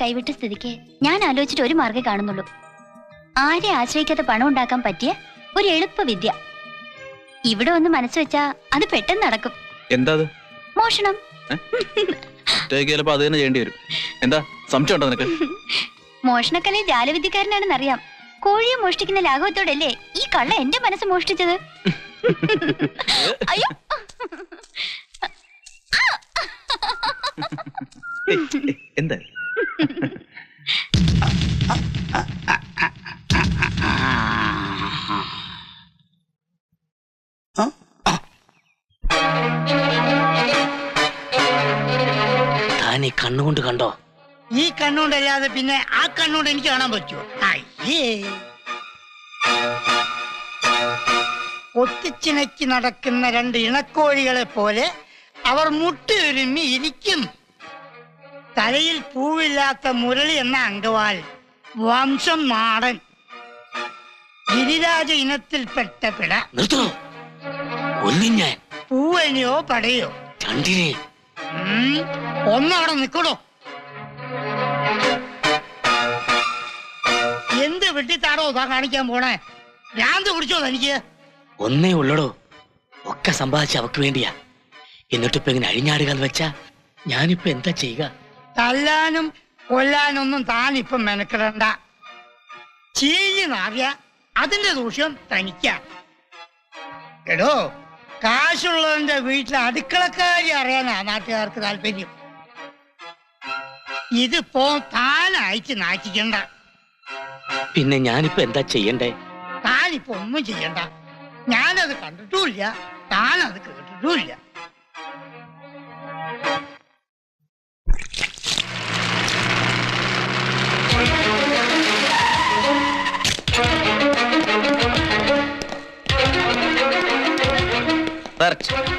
കൈവിട്ട സ്ഥിതിക്ക് ഞാൻ ആലോചിച്ചിട്ട് ഒരു മാർഗ്ഗം കാണുന്നുള്ളൂ. ആരെ ആശ്രയിക്കാത്ത പണം ഉണ്ടാക്കാൻ പറ്റിയ ഒരു എളുപ്പ വിദ്യ. ഇവിടെ ഒന്ന് മനസ്സ് വെച്ചാ അത് പെട്ടെന്ന് നടക്കും. എന്താ മോഷണം. അത് തന്നെ ചെയ്യേണ്ടി വരും. എന്താ സംശയം ഉണ്ടോ നിനക്ക്? മോഷണക്കലെ ജാലവിദ്യക്കാരനാണെന്ന് അറിയാം. കോഴിയെ മോഷ്ടിക്കുന്ന ലാഘവത്തോടല്ലേ ഈ കള്ള എന്റെ മനസ്സ് മോഷ്ടിച്ചത്. അയ്യോ, എന്താ താൻ ഈ കണ്ണുകൊണ്ട് കണ്ടോ? ഈ കണ്ണുകൊണ്ടല്ലാതെ പിന്നെ ആ കണ്ണുകൊണ്ട് എനിക്ക് കാണാൻ പറ്റുമോ? ഒത്തിച്ചിണക്കി നടക്കുന്ന രണ്ട് ഇണക്കോഴികളെ പോലെ അവർ മുട്ടിയൊരുമ്മി ഇരിക്കും. തലയിൽ പൂവില്ലാത്ത മുരളി എന്ന അങ്കവാൽ, വംശം നാടൻ, ഗിരിരാജ ഇനത്തിൽപ്പെട്ട പിട. പൂവനെയോ പടയോ ഒന്നവിടെ നിൽക്കണോ? എന്ത് വെട്ടിത്താടോ താ കാണിക്കാൻ പോണേ? ഭ്രാന്ത് പിടിച്ചോ തനിക്ക്? ഒന്നേ ഉള്ളടോ, ഒക്കെ സമ്പാദിച്ച അവക്ക് വേണ്ടിയാ. എന്നിട്ടിപ്പോ ഇങ്ങനെ അഴിഞ്ഞാടുകാന്ന് വെച്ചാ ഞാനിപ്പോ എന്താ ചെയ്യുക? തല്ലാനും കൊല്ലാനൊന്നും താനിപ്പം മെനക്കിടണ്ട. ചീഞ്ഞാറിയ അതിന്റെ ദൂഷ്യം തനിക്ക. എടോ, കാശുള്ളവന്റെ വീട്ടിലെ അടുക്കളക്കാരി അറിയാനാ നാട്ടുകാർക്ക് താല്പര്യം. ഇതിപ്പോ താനായിട്ട് നാറ്റിക്കണ്ട. പിന്നെ ഞാനിപ്പോ എന്താ ചെയ്യണ്ടേ? താനിപ്പോ ഒന്നും ചെയ്യണ്ട. ഞാനത് കണ്ടിട്ടുമില്ല, താനത് കേട്ടിട്ടുമില്ല.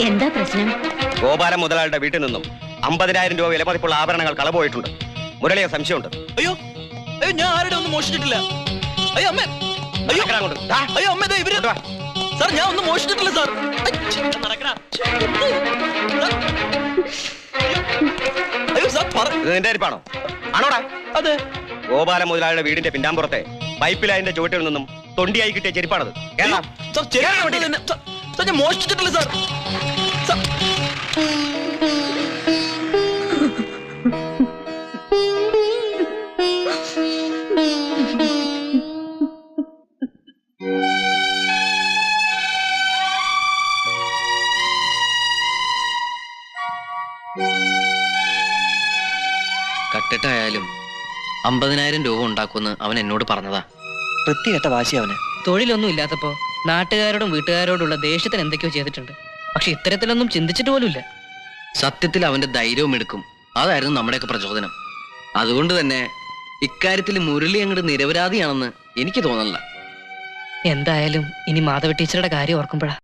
എന്താ പ്രശ്നം? ഗോപാലൻ മുതലാളിയുടെ വീട്ടിൽ നിന്നും 50,000 രൂപ വിലമതിപ്പുള്ള ആഭരണങ്ങൾ കളപോയിട്ടുണ്ട്. മുരളിയെ സംശയമുണ്ട്. അയ്യോ അയ്യോ, ഞാൻ ആരുടെ ഒന്നും മോഷിച്ചിട്ടില്ല. അയ്യോ അമ്മ, അയ്യോ അയ്യോ അമ്മ, ഇവര് സാർ, ഞാൻ ഒന്നും മോഷിച്ചിട്ടില്ല സാർ. അയ്യോ സാർ, ഇത് നിന്റെ അരിപ്പാണോ? ആണോടാ? അതെ. ഗോപാലൻ മുതലാളിയുടെ വീടിന്റെ പിന്നാമ്പുറത്തെ പൈപ്പ് ലൈനിന്റെ ചുവട്ടിൽ നിന്നും തൊണ്ടിയായി കിട്ടിയ ചെരുപ്പാണത്. സാർ, ഞാൻ മോഷിച്ചിട്ടില്ല സാർ. കട്ടിട്ടായാലും 50,000 രൂപ ഉണ്ടാക്കുമെന്ന് അവൻ എന്നോട് പറഞ്ഞതാ. വൃത്തികെട്ട വാശി അവന്. തൊഴിലൊന്നും ഇല്ലാത്തപ്പോ നാട്ടുകാരോടും വീട്ടുകാരോടുള്ള ദേഷ്യത്തിന് എന്തൊക്കെയോ ചെയ്തിട്ടുണ്ട്. പക്ഷെ ഇത്തരത്തിലൊന്നും ചിന്തിച്ചിട്ട് പോലുമില്ല. സത്യത്തിൽ അവന്റെ ധൈര്യവും എടുക്കും അതായിരുന്നു നമ്മുടെയൊക്കെ പ്രചോദനം. അതുകൊണ്ട് തന്നെ ഇക്കാര്യത്തിൽ മുരളി അങ്ങോട്ട് നിരപരാധിയാണെന്ന് എനിക്ക് തോന്നണില്ല. എന്തായാലും ഇനി മാധവ ടീച്ചറുടെ കാര്യം ഓർക്കുമ്പോഴാ